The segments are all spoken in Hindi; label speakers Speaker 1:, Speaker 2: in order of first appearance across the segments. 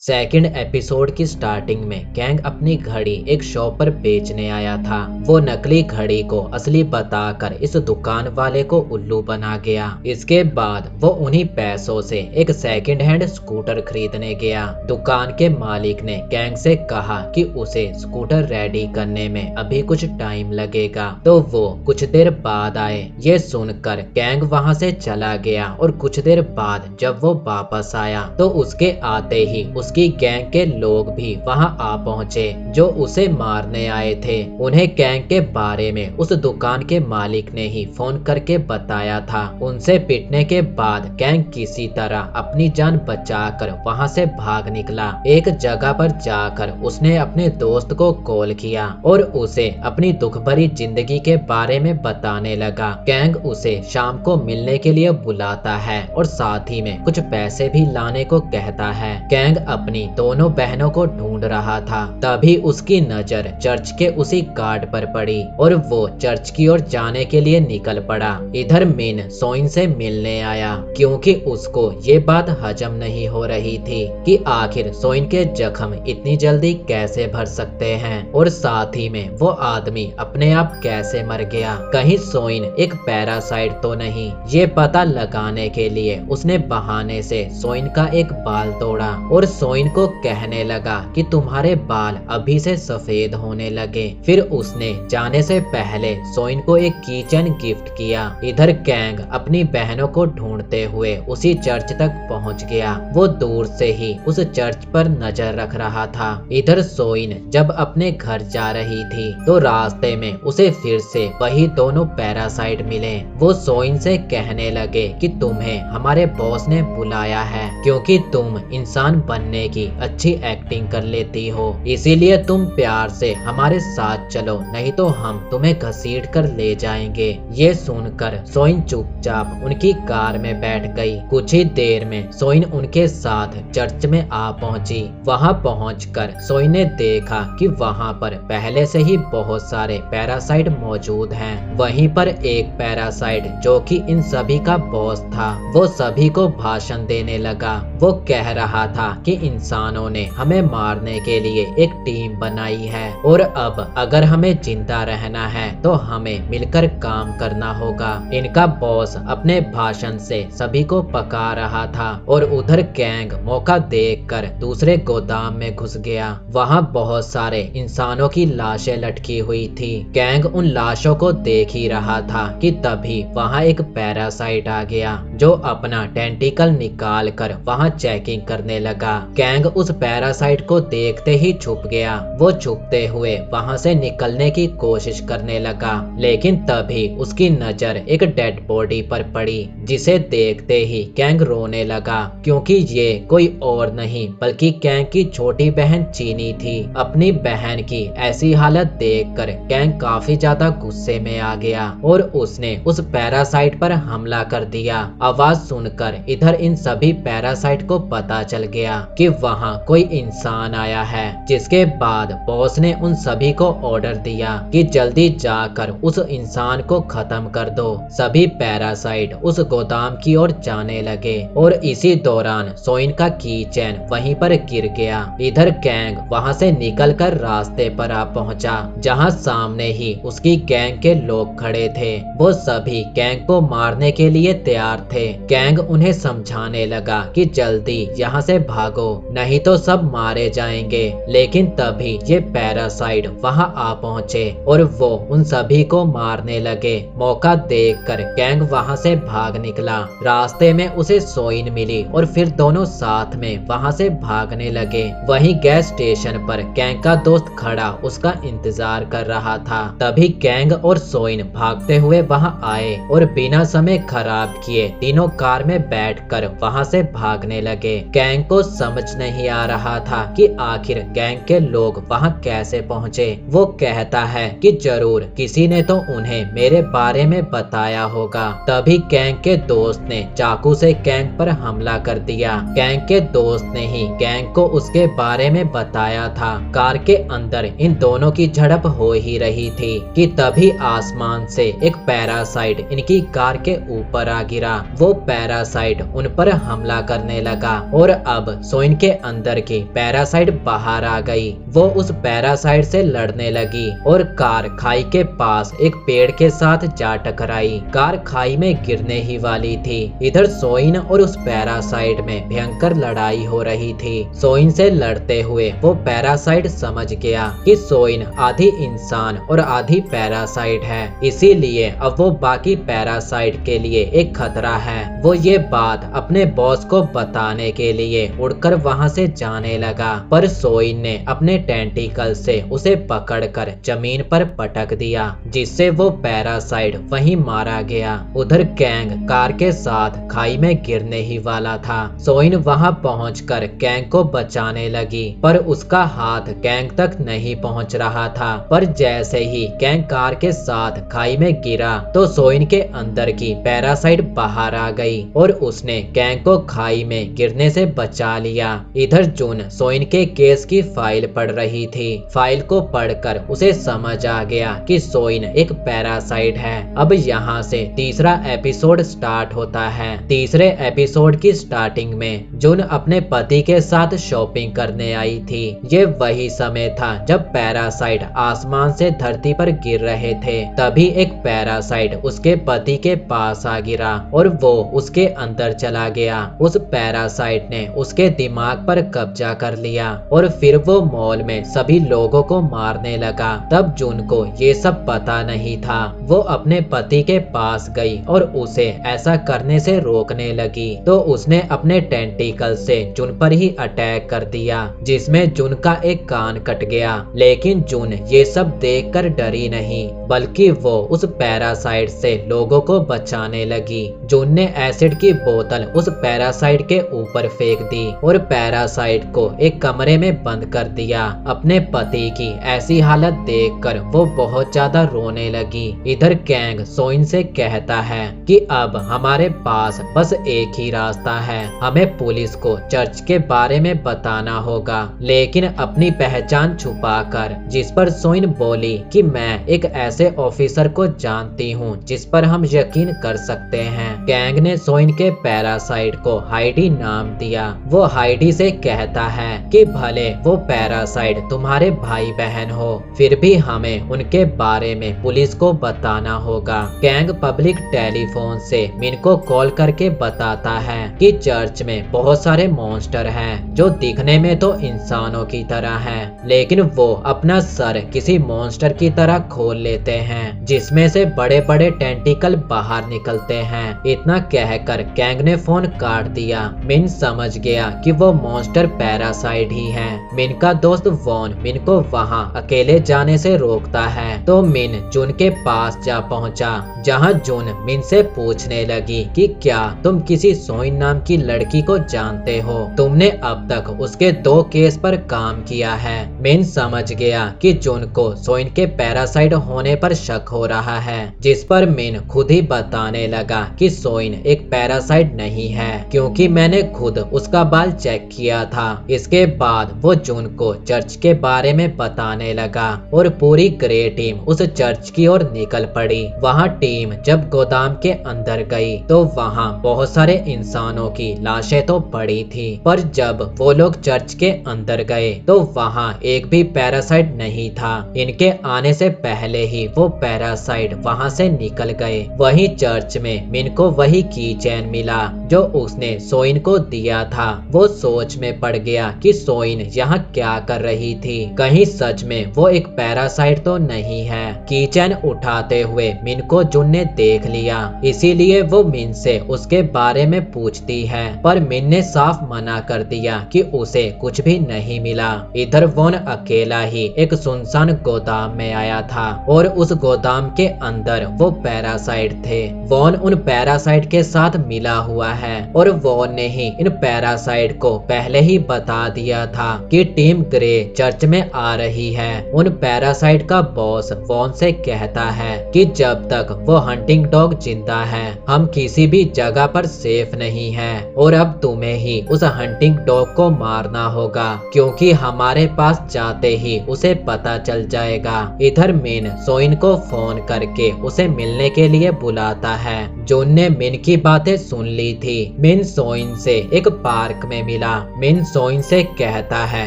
Speaker 1: सेकंड एपिसोड की स्टार्टिंग में कैंग अपनी घड़ी एक शॉप पर बेचने आया था। वो नकली घड़ी को असली बताकर इस दुकान वाले को उल्लू बना गया। इसके बाद वो उन्हीं पैसों से एक सेकंड हैंड स्कूटर खरीदने गया। दुकान के मालिक ने कैंग से कहा कि उसे स्कूटर रेडी करने में अभी कुछ टाइम लगेगा, तो वो कुछ देर बाद आए। ये सुनकर कैंग वहां से चला गया और कुछ देर बाद जब वो वापस आया तो उसके आते ही उसकी गैंग के लोग भी वहां आ पहुंचे जो उसे मारने आए थे। उन्हें गैंग के बारे में उस दुकान के मालिक ने ही फोन करके बताया था। उनसे पिटने के बाद गैंग किसी तरह अपनी जान बचाकर वहां से भाग निकला। एक जगह पर जाकर उसने अपने दोस्त को कॉल किया और उसे अपनी दुख भरी जिंदगी के बारे में बताने लगा। गैंग उसे शाम को मिलने के लिए बुलाता है और साथ ही में कुछ पैसे भी लाने को कहता है। गैंग अपनी दोनों बहनों को ढूंढ रहा था, तभी उसकी नजर चर्च के उसी गार्ड पर पड़ी और वो चर्च की ओर जाने के लिए निकल पड़ा। इधर मिन सोइन से मिलने आया क्योंकि उसको ये बात हजम नहीं हो रही थी कि आखिर सोइन के जख्म इतनी जल्दी कैसे भर सकते हैं और साथ ही में वो आदमी अपने आप कैसे मर गया। कहीं सोइन एक पैरासाइट तो नहीं। ये पता लगाने के लिए उसने बहाने से सोइन का एक बाल तोड़ा और सोइन को कहने लगा कि तुम्हारे बाल अभी से सफेद होने लगे। फिर उसने जाने से पहले सोइन को एक कीचेन गिफ्ट किया। इधर गैंग अपनी बहनों को ढूंढते हुए उसी चर्च तक पहुंच गया। वो दूर से ही उस चर्च पर नजर रख रहा था। इधर सोइन जब अपने घर जा रही थी तो रास्ते में उसे फिर से वही दोनों पैरासाइट मिले। वो सोइन से कहने लगे कि तुम्हें हमारे बॉस ने बुलाया है क्योंकि तुम इंसान बनने की अच्छी एक्टिंग कर लेती हो, इसीलिए तुम प्यार से हमारे साथ चलो, नहीं तो हम तुम्हें घसीट कर ले जाएंगे। ये सुनकर सोइन चुपचाप उनकी कार में बैठ गई। कुछ ही देर में सोइन उनके साथ चर्च में आ पहुंची। वहां पहुंचकर सोइन ने देखा कि वहां पर पहले से ही बहुत सारे पैरासाइट मौजूद हैं। वहीं पर एक पैरासाइट जो कि इन सभी का बॉस था, वो सभी को भाषण देने लगा। वो कह रहा था कि इंसानों ने हमें मारने के लिए एक टीम बनाई है और अब अगर हमें जिंदा रहना है तो हमें मिलकर काम करना होगा। इनका बॉस अपने भाषण से सभी को पका रहा था और उधर गैंग मौका देखकर दूसरे गोदाम में घुस गया। वहां बहुत सारे इंसानों की लाशें लटकी हुई थी। गैंग उन लाशों को देख ही रहा था कि तभी वहां एक पैरासाइट आ गया जो अपना टेंटिकल निकाल कर वहां चेकिंग करने लगा। गैंग उस पैरासाइट को देखते ही छुप गया। वो छुपते हुए वहां से निकलने की कोशिश करने लगा, लेकिन तभी उसकी नजर एक डेड बॉडी पर पड़ी जिसे देखते ही गैंग रोने लगा क्योंकि ये कोई और नहीं बल्कि गैंग की छोटी बहन चीनी थी। अपनी बहन की ऐसी हालत देखकर गैंग काफी ज्यादा गुस्से में आ गया और उसने उस पैरासाइट पर हमला कर दिया। आवाज सुनकर इधर इन सभी पैरासाइट को पता चल गया कि वहां कोई इंसान आया है, जिसके बाद बॉस ने उन सभी को ऑर्डर दिया कि जल्दी जाकर उस इंसान को खत्म कर दो। सभी पैरासाइट उस गोदाम की ओर जाने लगे और इसी दौरान सोइन का की चैन वहीं पर गिर गया। इधर गैंग वहां से निकलकर रास्ते पर आ पहुंचा जहां सामने ही उसकी गैंग के लोग खड़े थे। वो सभी गैंग को मारने के लिए तैयार थे। गैंग उन्हें समझाने लगा कि जल्दी यहाँ से भागो, नहीं तो सब मारे जाएंगे। लेकिन तभी ये पैरासाइट वहां आ पहुंचे और वो उन सभी को मारने लगे। मौका देखकर गैंग वहां से भाग निकला। रास्ते में उसे सोइन मिली और फिर दोनों साथ में वहां से भागने लगे। वहीं गैस स्टेशन पर गैंग का दोस्त खड़ा उसका इंतजार कर रहा था। तभी गैंग और सोइन भागते हुए वहां आए और बिना समय खराब किए तीनों कार में बैठकर वहां से भागने लगे। गैंग को समझ नहीं आ रहा था कि आखिर गैंग के लोग वहां कैसे पहुंचे। वो कहता है कि जरूर किसी ने तो उन्हें मेरे बारे में बताया होगा। तभी गैंग के दोस्त ने चाकू से गैंग पर हमला कर दिया। गैंग के दोस्त ने ही गैंग को उसके बारे में बताया था। कार के अंदर इन दोनों की झड़प हो ही रही थी कि तभी आसमान से एक पैरासाइट इनकी कार के ऊपर आ गिरा। वो पैरासाइट उन पर हमला करने लगा और अब सोइन के अंदर की पैरासाइट बाहर आ गई। वो उस पैरासाइट से लड़ने लगी और कार खाई के पास एक पेड़ के साथ जा टकराई। कार खाई में गिरने ही वाली थी। इधर सोइन और उस पैरासाइट में भयंकर लड़ाई हो रही थी। सोइन से लड़ते हुए वो पैरासाइट समझ गया कि सोइन आधी इंसान और आधी पैरासाइट है, इसीलिए अब वो बाकी पैरासाइट के लिए एक खतरा है। वो ये बात अपने बॉस को बताने के लिए उड़कर वहां से जाने लगा, पर सोइन ने अपने टेंटिकल से उसे पकड़कर जमीन पर पटक दिया, जिससे वो पैरासाइट वहीं मारा गया। उधर गैंग कार के साथ खाई में गिरने ही वाला था। सोइन वहां पहुंचकर गैंग को बचाने लगी, पर उसका हाथ गैंग तक नहीं पहुंच रहा था। पर जैसे ही गैंग कार के साथ खाई में गिरा तो सोइन के अंदर की पैरासाइट बाहर आ गई और उसने गैंग को खाई में गिरने से बचा लिया। इधर जून सोइन के केस की फाइल पढ़ रही थी। फाइल को पढ़कर उसे समझ आ गया कि सोइन एक पैरासाइट है। अब यहाँ से तीसरा एपिसोड स्टार्ट होता है। तीसरे एपिसोड की स्टार्टिंग में जून अपने पति के साथ शॉपिंग करने आई थी। ये वही समय था जब पैरासाइट आसमान से धरती पर गिर रहे थे। तभी एक पैरासाइट उसके पति के पास आ गिरा और वो उसके अंदर चला गया। उस पैरासाइट ने उसके दिमाग पर कब्जा कर लिया और फिर वो मॉल में सभी लोगों को मारने लगा। तब जून को ये सब पता नहीं था। वो अपने पति के पास गई और उसे ऐसा करने से रोकने लगी, तो उसने अपने टेंटिकल से जून पर ही अटैक कर दिया, जिसमें जून का एक कान कट गया। लेकिन जून ये सब देखकर डरी नहीं, बल्कि वो उस पैरासाइट से लोगों को बचाने लगी। जून ने एसिड की बोतल उस पैरासाइट के ऊपर फेंक दी और पैरासाइट को एक कमरे में बंद कर दिया। अपने पति की ऐसी हालत देखकर वो बहुत ज्यादा रोने लगी। इधर गैंग सोइन से कहता है कि अब हमारे पास बस एक ही रास्ता है, हमें पुलिस को चर्च के बारे में बताना होगा, लेकिन अपनी पहचान छुपाकर। जिस पर सोइन बोली कि मैं एक ऐसे ऑफिसर को जानती हूँ जिस पर हम यकीन कर सकते हैं। गैंग ने सोइन के पैरासाइट को हाइडी नाम दिया। वो हाइडी से कहता है कि भले वो पैरासाइट तुम्हारे भाई बहन हो, फिर भी हमें उनके बारे में पुलिस को बताना होगा। गैंग पब्लिक टेलीफोन से मिन को कॉल करके बताता है कि चर्च में बहुत सारे मॉन्स्टर हैं जो दिखने में तो इंसानों की तरह हैं, लेकिन वो अपना सर किसी मॉन्स्टर की तरह खोल लेते हैं, जिसमें से बड़े बड़े टेंटिकल बाहर निकलते हैं। इतना कहकर गैंग ने फोन काट दिया। मिन समझ गया कि वो मॉन्स्टर पैरासाइट ही है। मिन का दोस्त वॉन मिन को वहां अकेले जाने से रोकता है, तो मिन जून के पास जा पहुंचा, जहां जून मिन से पूछने लगी कि क्या तुम किसी सोइन नाम की लड़की को जानते हो? तुमने अब तक उसके 2 केस पर काम किया है। मिन समझ गया कि जून को सोइन के पैरासाइट होने पर शक हो रहा है, जिस पर मिन खुद ही बताने लगा कि सोइन एक पैरासाइट नहीं है, क्योंकि मैंने खुद उसका बाल चेक किया था। इसके बाद वो जून को चर्च के बारे में बताने लगा और पूरी ग्रे टीम उस चर्च की ओर निकल पड़ी। वहाँ टीम जब गोदाम के अंदर गई तो वहाँ बहुत सारे इंसानों की लाशें तो पड़ी थी, पर जब वो लोग चर्च के अंदर गए तो वहाँ एक भी पैरासाइट नहीं था। इनके आने से पहले ही वो पैरासाइट वहाँ से निकल गए। वहीं चर्च में मिन को वही की चैन मिला जो उसने सोइन को दिया था। वो सोच में पड़ गया कि सोइन यहाँ क्या कर रही थी, कहीं सच में वो एक पैरासाइट तो नहीं है। की चैन उठाते हुए मिन को जून ने देख लिया, इसीलिए वो मिन से उसके बारे में पूछती है, पर मिन ने साफ मना कर दिया कि उसे कुछ भी नहीं मिला। इधर वॉन अकेला ही एक सुनसान गोदाम में आया था और उस गोदाम के अंदर वो पैरासाइट थे। वॉन उन पैरासाइट के साथ मिला हुआ है और वॉन ने ही इन पैरासाइट को पहले ही बता दिया था कि टीम ग्रे चर्च में आ रही है। उन पैरासाइट का बॉस वॉन से कहता है कि जब तक वो हंटिंग डॉग जिंदा है हम किसी भी जगह पर सेफ नहीं है और अब तुम्हें ही उस हंटिंग डॉग को मारना होगा क्योंकि हमारे पास जाते ही उसे पता चल जाएगा। इधर मिन सोइन को फोन करके उसे मिलने के लिए बुलाता है। जून ने मिन की बातें सुन ली थी। मिन सोइन से एक पार्क में मिला। मिन सोइन से कहता है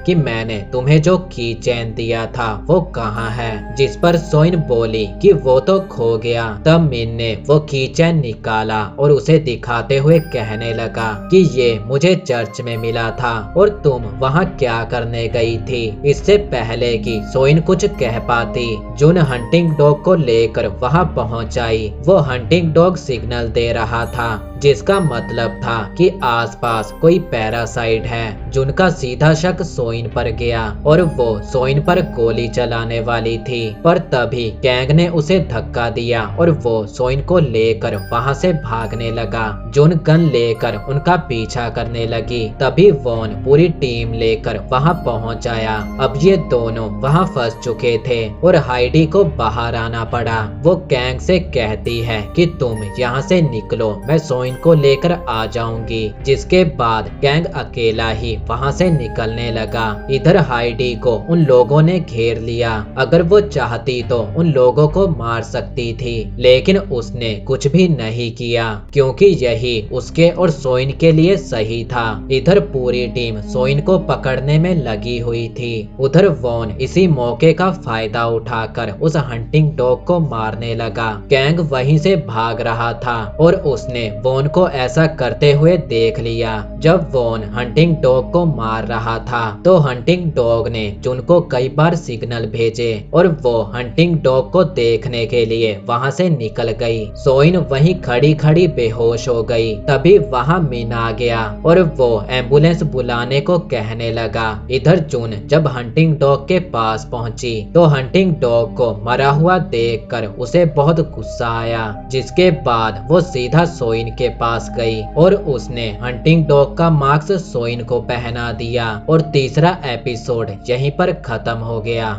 Speaker 1: कि मैंने तुम्हें जो की चैन दिया था वो कहाँ है, जिस पर सोइन बोली कि वो तो खो गया। तब मिन ने वो की चैन निकाला और उसे दिखाते हुए कहने लगा कि ये मुझे चर्च में मिला था और तुम वहाँ क्या करने गई थी। इससे पहले कि सोइन कुछ कह पाती जून हंटिंग डॉग को लेकर वहाँ पहुँच आई। वो हंटिंग डॉग सिग्नल दे रहा था जिसका मतलब था कि आसपास कोई पैरासाइट है। जून का सीधा शक सोइन पर गया और वो सोइन पर गोली चलाने वाली थी, पर तभी कैंग ने उसे धक्का दिया और वो सोइन को लेकर वहां से भागने लगा। जून गन लेकर उनका पीछा करने लगी। तभी वॉन पूरी टीम लेकर वहां पहुंच आया। अब ये दोनों वहां फंस चुके थे और हाइडी को बाहर आना पड़ा। वो कैंग से कहती है कि तुम यहाँ से निकलो, मैं सोइन को लेकर आ जाऊंगी। जिसके बाद कैंग अकेला ही वहां से निकलने लगा। इधर हाइडी को उन लोगों ने घेर लिया। अगर वो चाहती तो उन लोगों को मार सकती थी, लेकिन उसने कुछ भी नहीं किया क्योंकि यही उसके और सोइन के लिए सही था। इधर पूरी टीम सोइन को पकड़ने में लगी हुई थी। उधर वॉन इसी मौके का फायदा उठाकर उस हंटिंग डॉग को मारने लगा। कैंग वहीं से भाग रहा था और उसने वॉन को ऐसा करते हुए देख लिया। जब वॉन हंटिंग डॉग को मार रहा था तो हंटिंग डॉग ने जून को कई बार सिग्नल भेजे और वो हंटिंग डॉग को देखने के लिए वहां से निकल गई। सोइन वहीं खड़ी खड़ी बेहोश हो गई। तभी वहां मिन आ गया और वो एम्बुलेंस बुलाने को कहने लगा। इधर जून जब हंटिंग डॉग के पास पहुंची तो हंटिंग डॉग को मरा हुआ देखकर उसे बहुत गुस्सा आया, जिसके बाद वो सीधा सोइन के पास गई और उसने हंटिंग डॉग का मास्क सोइन को पहना दिया और तीसरा एपिसोड यहीं पर खत्म हो गया।